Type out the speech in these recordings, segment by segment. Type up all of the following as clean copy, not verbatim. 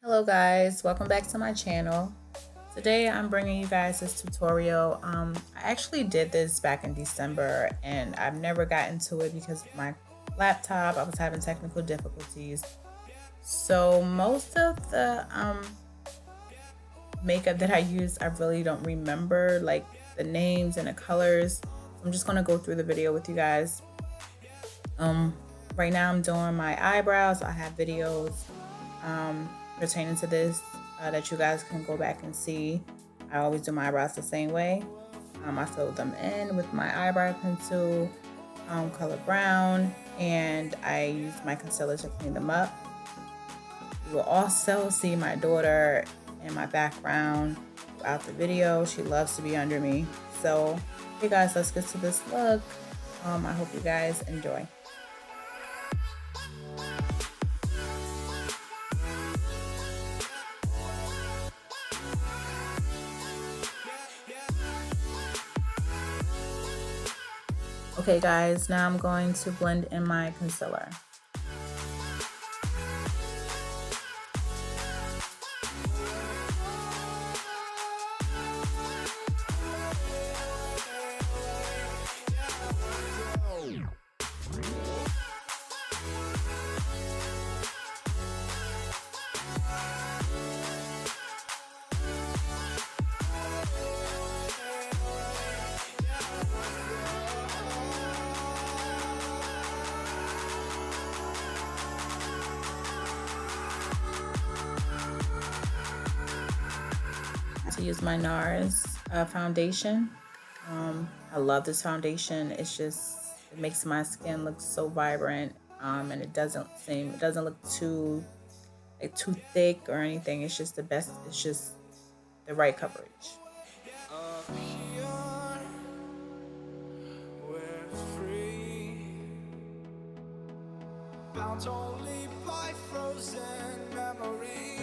Hello guys, welcome back to my channel. Today I'm bringing you guys this tutorial. I actually did this back in December and I've never gotten to it because of my laptop. I was having technical difficulties. So most of the makeup that I use, I really don't remember like the names and the colors. So I'm just gonna go through the video with you guys. Right now I'm doing my eyebrows. I have videos pertaining to this that you guys can go back and see. I always do my eyebrows the same way. I fill them in with my eyebrow pencil, color brown, and I use my concealer to clean them up. You will also see my daughter in my background throughout the video. She loves to be under me. So, hey guys, let's get to this look. I hope you guys enjoy. Okay guys, now I'm going to blend in my concealer. To use my NARS foundation. I love this foundation. It makes my skin look so vibrant, and it doesn't look too thick or anything. It's just the best. It's just the right coverage. Only by frozen memories.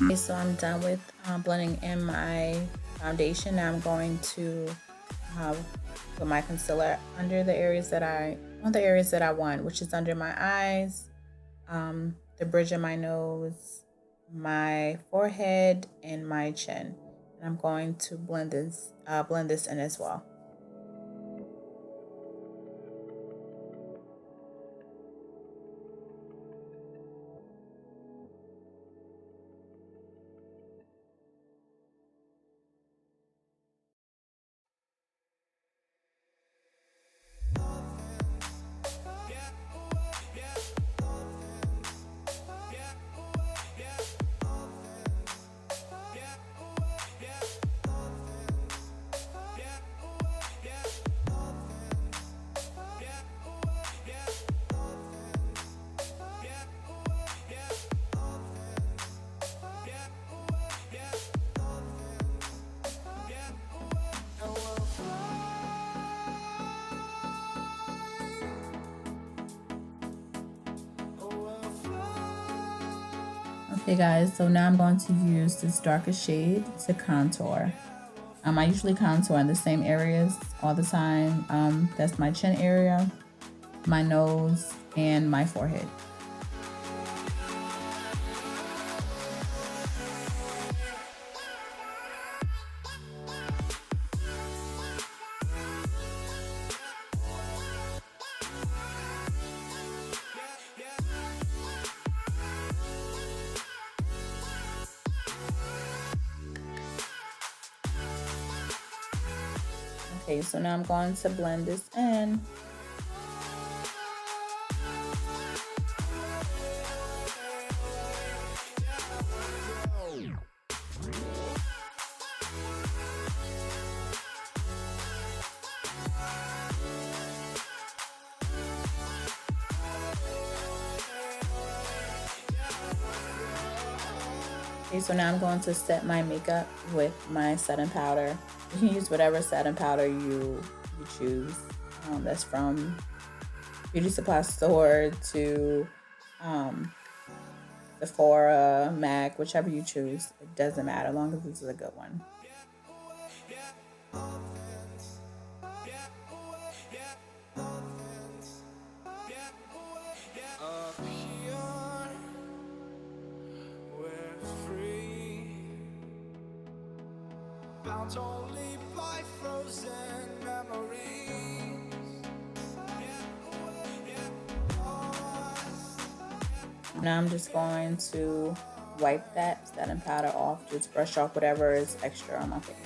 Okay, so I'm done with blending in my foundation. Now I'm going to put my concealer under the areas that I want, which is under my eyes, the bridge of my nose, my forehead, and my chin. And I'm going to blend this in as well. Okay guys, so now I'm going to use this darker shade to contour. I usually contour in the same areas all the time. That's my chin area, my nose, and my forehead. Okay, so now I'm going to blend this in. Okay, so now I'm going to set my makeup with my setting powder. You can use whatever setting powder you choose. That's from beauty supply store to Sephora, MAC, whichever you choose. It doesn't matter, as long as this is a good one. Bound only by frozen memories. Now I'm just going to wipe that setting powder off, just brush off whatever is extra on my face.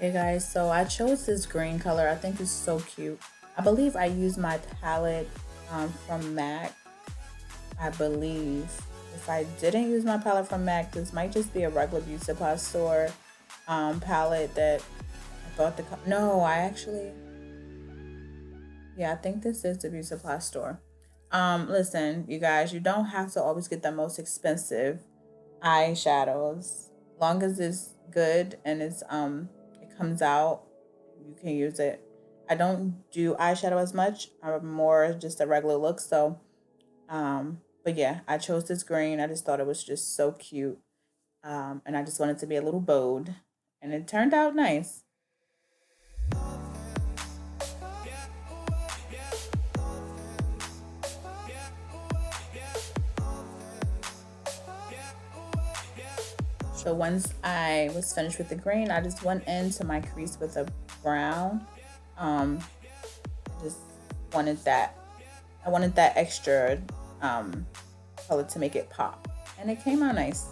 Hey guys, so I chose this green color. I think it's so cute. I believe I used my palette from MAC. I believe if I didn't use my palette from MAC, this might just be a regular beauty supply store palette that I thought no, I think this is the beauty supply store. Listen, you guys, you don't have to always get the most expensive eyeshadows. Long as it's good and it comes out, you can use it. I don't do eyeshadow as much. I'm more just a regular look. So, but yeah, I chose this green. I just thought it was just so cute. And I just wanted to be a little bold, and it turned out nice. So once I was finished with the green, I just went into my crease with a brown. Just wanted that. I wanted that extra color to make it pop, and it came out nice.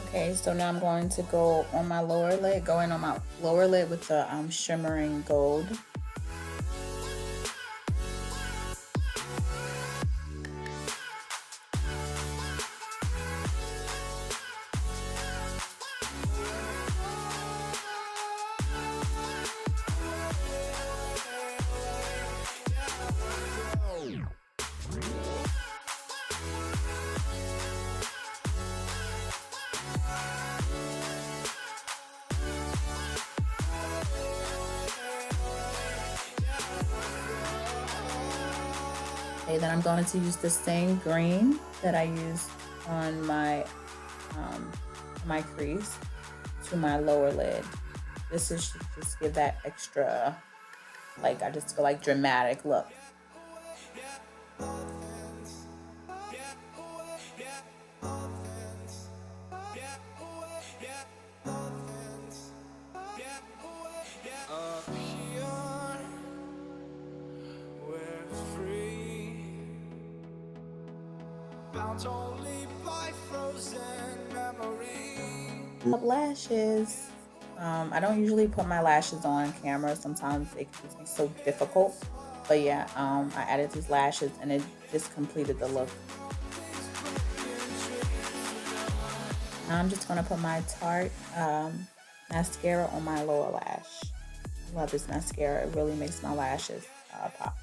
Okay, so now I'm going to go on my lower lid, going on my lower lid with the shimmering gold. Okay, then I'm going to use the same green that I used on my my crease to my lower lid. This is just give that extra, like, I just feel like dramatic look. Only by frozen memories. Lashes. I don't usually put my lashes on camera. Sometimes it can be so difficult. But yeah, I added these lashes and it just completed the look. Now I'm just going to put my Tarte mascara on my lower lash. I love this mascara. It really makes my lashes pop.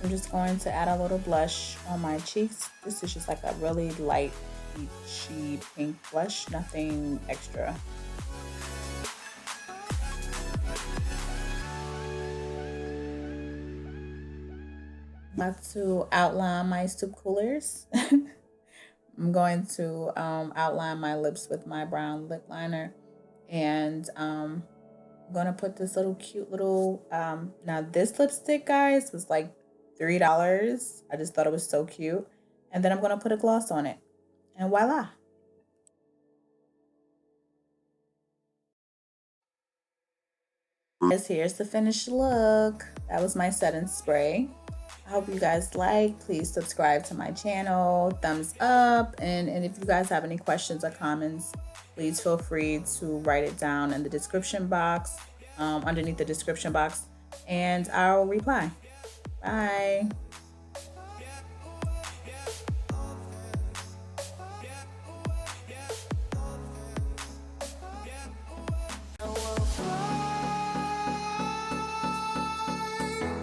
I'm just going to add a little blush on my cheeks. This is just like a really light, peachy pink blush, nothing extra. About to outline my soup coolers. I'm going to outline my lips with my brown lip liner, and I'm gonna put this little cute little now this lipstick, guys, was like $3. I just thought it was so cute. And then I'm gonna put a gloss on it, and voila. Here's the finished look. That was my setting spray. I hope you guys like. Please subscribe to my channel, thumbs up, and if you guys have any questions or comments, please feel free to write it down in the description box, underneath the description box, and I'll reply. Bye.